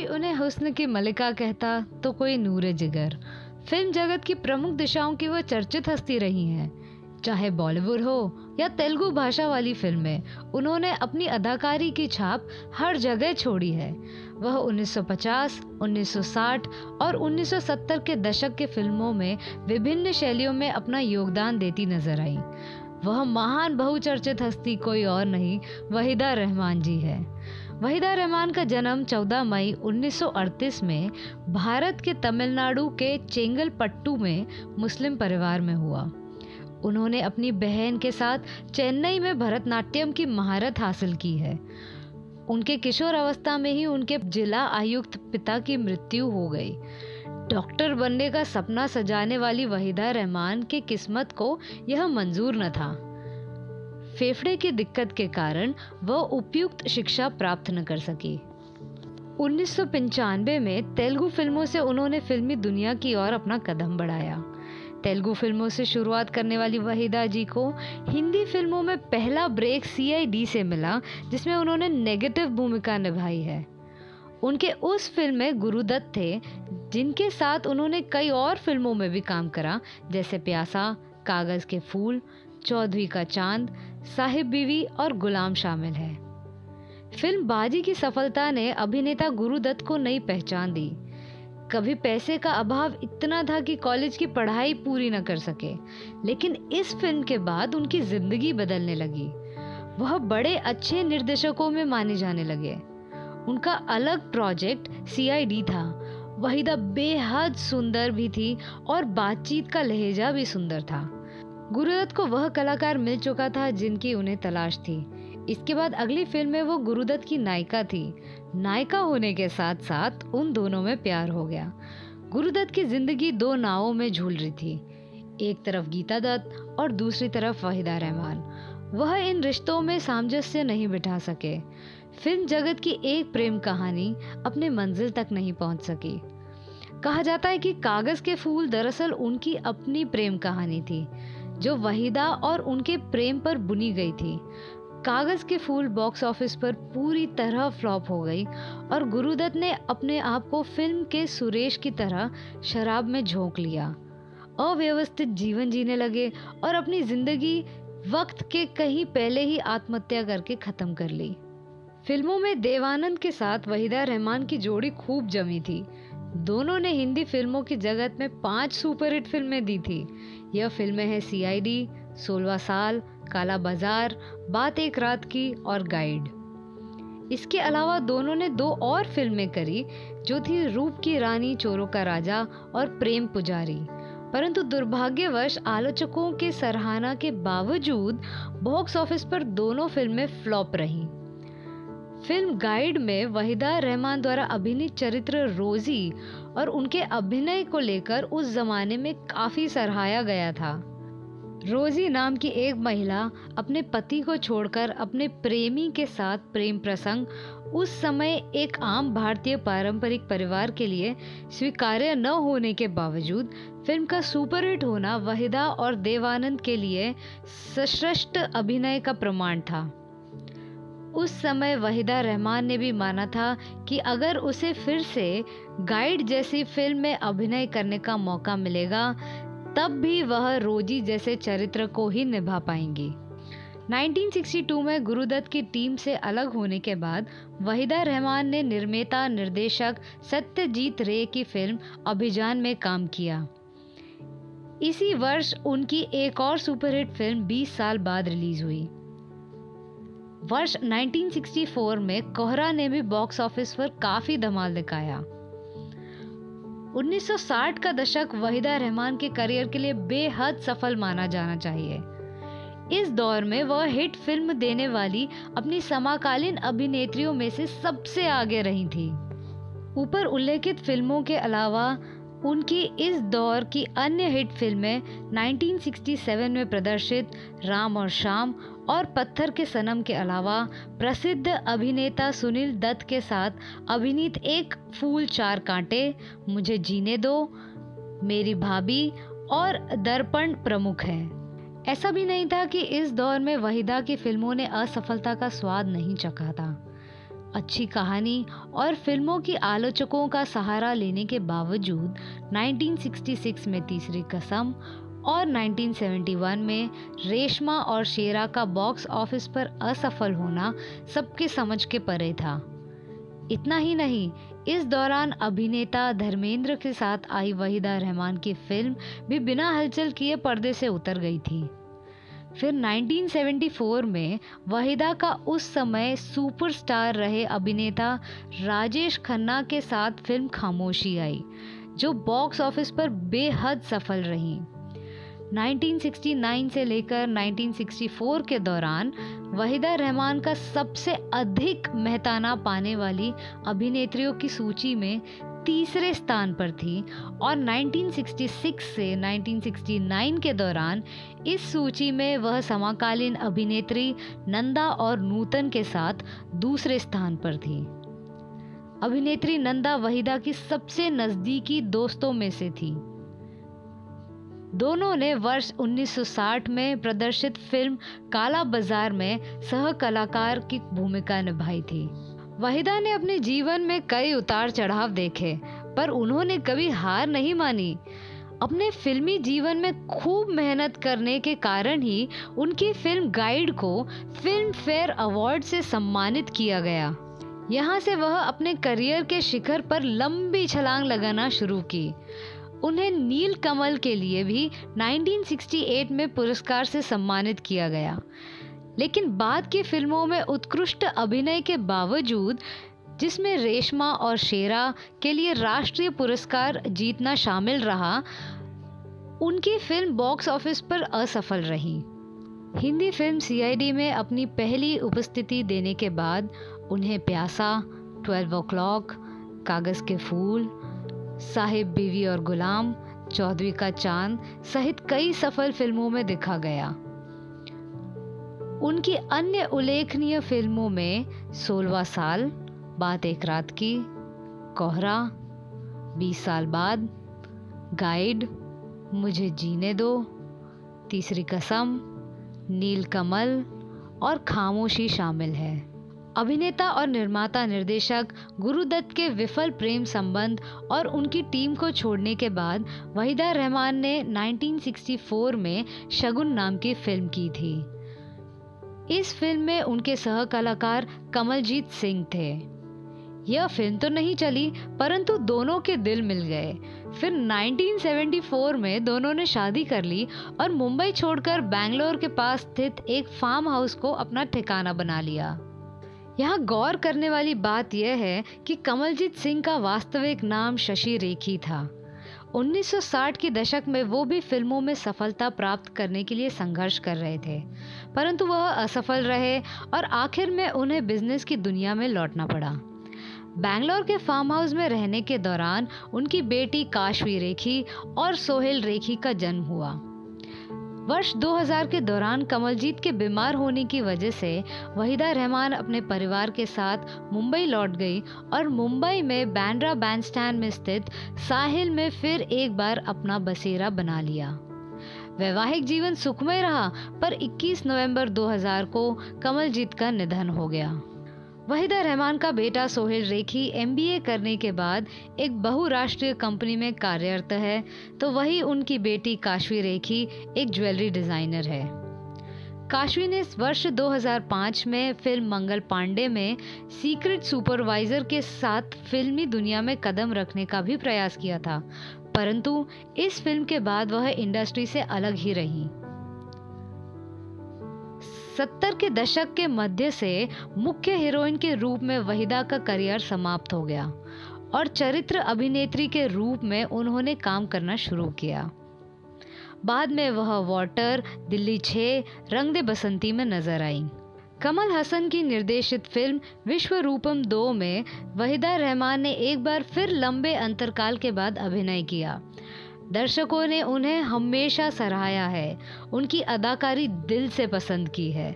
कोई उन्हें हुस्न की मलिका कहता तो कोई नूरे जिगर। फिल्म जगत की प्रमुख दिशाओं की वो चर्चित हस्ती रही हैं। चाहे बॉलीवुड हो या तेलुगु भाषा वाली फिल्में, उन्होंने अपनी अदाकारी की छाप हर जगह छोड़ी है। वह 1950, 1960 और 1970 के दशक के फिल्मों में विभिन्न शैलियों में अपना योगदान देती नजर आई। वह महान बहुचर्चित हस्ती कोई और नहीं, वहीदा रहमान जी है। वहीदा रहमान का जन्म 14 मई 1938 में भारत के तमिलनाडु के चेंगलपट्टू में मुस्लिम परिवार में हुआ। उन्होंने अपनी बहन के साथ चेन्नई में भरतनाट्यम की महारत हासिल की है। उनके किशोर अवस्था में ही उनके जिला आयुक्त पिता की मृत्यु हो गई। डॉक्टर बनने का सपना सजाने वाली वहीदा रहमान की किस्मत को यह मंजूर न था। फेफड़े की दिक्कत के कारण वह उपयुक्त शिक्षा प्राप्त न कर सकी। 1995 में तेलुगु फिल्मों से उन्होंने फिल्मी दुनिया की ओर अपना कदम बढ़ाया। तेलुगु फिल्मों से शुरुआत करने वाली वहीदा जी को हिंदी फिल्मों में पहला ब्रेक CID से मिला, जिसमें उन्होंने नेगेटिव भूमिका निभाई है। उनके उस फिल्म में गुरुदत्त थे, जिनके साथ उन्होंने कई और फिल्मों में भी काम करा, जैसे प्यासा, कागज के फूल, चौधरी का चांद, साहिब बीवी और गुलाम शामिल है। फिल्म बाजी की सफलता ने अभिनेता गुरुदत्त को नई पहचान दी। कभी पैसे का अभाव इतना था कि कॉलेज की पढ़ाई पूरी न कर सके, लेकिन इस फिल्म के बाद उनकी जिंदगी बदलने लगी। वह बड़े अच्छे निर्देशकों में माने जाने लगे। उनका अलग प्रोजेक्ट CID था। वहीदा बेहद सुंदर भी थी और बातचीत का लहजा भी सुंदर था। गुरुदत्त को वह कलाकार मिल चुका था जिनकी उन्हें तलाश थी। इसके बाद अगली फिल्म में वो गुरुदत्त की नायिका थी। नायिका होने के साथ साथ उन दोनों में प्यार हो गया। गुरुदत्त की जिंदगी दो नावों में झूल रही थी, एक तरफ गीता दत्त और दूसरी तरफ वहीदा रहमान। वह इन रिश्तों में सामंजस्य नहीं बिठा सके। फिल्म जगत की एक प्रेम कहानी अपने मंजिल तक नहीं पहुंच सकी। कहा जाता है कि कागज के फूल दरअसल उनकी अपनी प्रेम कहानी थी, जो वहीदा और उनके प्रेम पर बुनी गई थी। कागज के फूल बॉक्स ऑफिस पर पूरी तरह फ्लॉप हो गई और गुरुदत्त ने अपने आप को फिल्म के सुरेश की तरह शराब में झोंक लिया, अव्यवस्थित जीवन जीने लगे और अपनी जिंदगी वक्त के कहीं पहले ही आत्महत्या करके खत्म कर ली। फिल्मों में देवानंद के साथ वहीदा रहमान की जोड़ी खूब जमी थी। दोनों ने हिंदी फिल्मों की जगत में 5 सुपरहिट फिल्में दी थी। यह फिल्में हैं CID, 16वां साल, काला बाजार, बात एक रात की और गाइड। इसके अलावा दोनों ने 2 और फिल्में करी, जो थी रूप की रानी, चोरों का राजा और प्रेम पुजारी। परंतु दुर्भाग्यवश आलोचकों के सराहना के बावजूद बॉक्स ऑफिस पर दोनों फिल्में फ्लॉप रहीं। फिल्म गाइड में वहीदा रहमान द्वारा अभिनीत चरित्र रोजी और उनके अभिनय को लेकर उस जमाने में काफी सराहाया गया था। रोजी नाम की एक महिला अपने पति को छोड़कर अपने प्रेमी के साथ प्रेम प्रसंग उस समय एक आम भारतीय पारंपरिक परिवार के लिए स्वीकार्य न होने के बावजूद फिल्म का सुपरहिट होना वहीदा और देवानंद के लिए सश्रेष्ठ अभिनय का प्रमाण था। उस समय वहीदा रहमान ने भी माना था कि अगर उसे फिर से गाइड जैसी फिल्म में अभिनय करने का मौका मिलेगा, तब भी वह रोजी जैसे चरित्र को ही निभा पाएंगी। 1962 में गुरुदत्त की टीम से अलग होने के बाद वहीदा रहमान ने निर्माता निर्देशक सत्यजीत रे की फिल्म अभिजान में काम किया। इसी वर्ष उनकी एक और सुपरहिट फिल्म 20 साल बाद रिलीज हुई। वर्ष 1964 में कोहरा ने भी बॉक्स ऑफिस पर काफी धमाल दिखाया। 1960 का दशक वहीदा रहमान के करियर के लिए बेहद सफल माना जाना चाहिए। इस दौर में वह हिट फिल्म देने वाली अपनी समकालीन अभिनेत्रियों में से सबसे आगे रही थी। ऊपर उल्लेखित फिल्मों के अलावा उनकी इस दौर की अन्य हिट फिल्में 1967 में प्रदर्शित राम और शाम और पत्थर के सनम के अलावा प्रसिद्ध अभिनेता सुनील दत्त के साथ अभिनीत एक फूल चार कांटे, मुझे जीने दो, मेरी भाभी और दर्पण प्रमुख हैं। ऐसा भी नहीं था कि इस दौर में वहीदा की फिल्मों ने असफलता का स्वाद नहीं चखा था। अच्छी कहानी और फिल्मों की आलोचकों का सहारा लेने के बावजूद 1966 में तीसरी कसम और 1971 में रेशमा और शेरा का बॉक्स ऑफिस पर असफल होना सबके समझ के परे था। इतना ही नहीं, इस दौरान अभिनेता धर्मेंद्र के साथ आई वहीदा रहमान की फिल्म भी बिना हलचल किए पर्दे से उतर गई थी। फिर 1974 में वहीदा का उस समय सुपरस्टार रहे अभिनेता राजेश खन्ना के साथ फिल्म खामोशी आई, जो बॉक्स ऑफिस पर बेहद सफल रही। 1969 से लेकर 1964 के दौरान वहीदा रहमान का सबसे अधिक मेहताना पाने वाली अभिनेत्रियों की सूची में तीसरे स्थान पर थी और 1966 से 1969 के दौरान इस सूची में वह समकालीन अभिनेत्री नंदा और नूतन के साथ दूसरे स्थान पर थी। अभिनेत्री नंदा वहीदा की सबसे नज़दीकी दोस्तों में से थी। दोनों ने वर्ष 1960 में प्रदर्शित फिल्म काला बाजार में सह कलाकार की भूमिका निभाई थी। वहीदा ने अपने जीवन में कई उतार चढ़ाव देखे, पर उन्होंने कभी हार नहीं मानी। अपने फिल्मी जीवन में खूब मेहनत करने के कारण ही उनकी फिल्म गाइड को फिल्म फेयर अवार्ड से सम्मानित किया गया। यहाँ से वह अपने करियर के शिखर पर लंबी छलांग लगाना शुरू की। उन्हें नील कमल के लिए भी 1968 में पुरस्कार से सम्मानित किया गया, लेकिन बाद की फिल्मों में उत्कृष्ट अभिनय के बावजूद, जिसमें रेशमा और शेरा के लिए राष्ट्रीय पुरस्कार जीतना शामिल रहा, उनकी फिल्म बॉक्स ऑफिस पर असफल रही। हिंदी फिल्म CID में अपनी पहली उपस्थिति देने के बाद उन्हें प्यासा, 12 o'clock, कागज के फूल, साहिब बीवी और गुलाम, चौधरी का चांद सहित कई सफल फिल्मों में देखा गया। उनकी अन्य उल्लेखनीय फिल्मों में 16वां साल, बात एक रात की, कोहरा, 20 साल बाद, गाइड, मुझे जीने दो, तीसरी कसम, नील कमल और खामोशी शामिल है। अभिनेता और निर्माता निर्देशक गुरुदत्त के विफल प्रेम संबंध और उनकी टीम को छोड़ने के बाद वहीदा रहमान ने 1964 में शगुन नाम की फिल्म की थी। इस फिल्म में उनके सह कलाकार कमलजीत सिंह थे। यह फिल्म तो नहीं चली, परंतु दोनों के दिल मिल गए। फिर 1974 में दोनों ने शादी कर ली और मुंबई छोड़कर बैंगलोर के पास स्थित एक फार्म हाउस को अपना ठिकाना बना लिया। यहाँ गौर करने वाली बात यह है कि कमलजीत सिंह का वास्तविक नाम शशि रेखी था। 1960 के दशक में वो भी फिल्मों में सफलता प्राप्त करने के लिए संघर्ष कर रहे थे, परंतु वह असफल रहे और आखिर में उन्हें बिजनेस की दुनिया में लौटना पड़ा। बैंगलोर के फार्म हाउस में रहने के दौरान उनकी बेटी काशवी रेखी और सोहेल रेखी का जन्म हुआ। वर्ष 2000 के दौरान कमलजीत के बीमार होने की वजह से वहीदा रहमान अपने परिवार के साथ मुंबई लौट गई और मुंबई में बांद्रा बैंडस्टैंड में स्थित साहिल में फिर एक बार अपना बसेरा बना लिया। वैवाहिक जीवन सुखमय रहा, पर 21 नवंबर 2000 को कमलजीत का निधन हो गया। वहीदा रहमान का बेटा सोहेल रेखी MBA करने के बाद एक बहुराष्ट्रीय कंपनी में कार्यरत है, तो वही उनकी बेटी काशवी रेखी एक ज्वेलरी डिजाइनर है। काशवी ने वर्ष 2005 में फिल्म मंगल पांडे में सीक्रेट सुपरवाइजर के साथ फिल्मी दुनिया में कदम रखने का भी प्रयास किया था, परंतु इस फिल्म के बाद वह इंडस्ट्री से अलग ही रही। 70 के दशक के मध्य से मुख्य हीरोइन के रूप में वहीदा का करियर समाप्त हो गया और चरित्र अभिनेत्री के रूप में उन्होंने काम करना शुरू किया। बाद में वह वाटर, दिल्ली 6, रंग दे बसंती में नजर आई। कमल हसन की निर्देशित फिल्म विश्वरूपम 2 में वहीदा रहमान ने एक बार फिर लंबे अंतरकाल के बाद अभिनय किया। दर्शकों ने उन्हें हमेशा सराहा है, उनकी अदाकारी दिल से पसंद की है।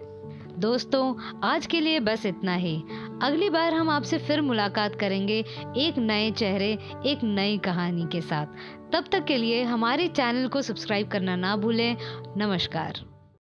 दोस्तों, आज के लिए बस इतना ही। अगली बार हम आपसे फिर मुलाकात करेंगे एक नए चेहरे, एक नई कहानी के साथ। तब तक के लिए हमारे चैनल को सब्सक्राइब करना ना भूलें। नमस्कार।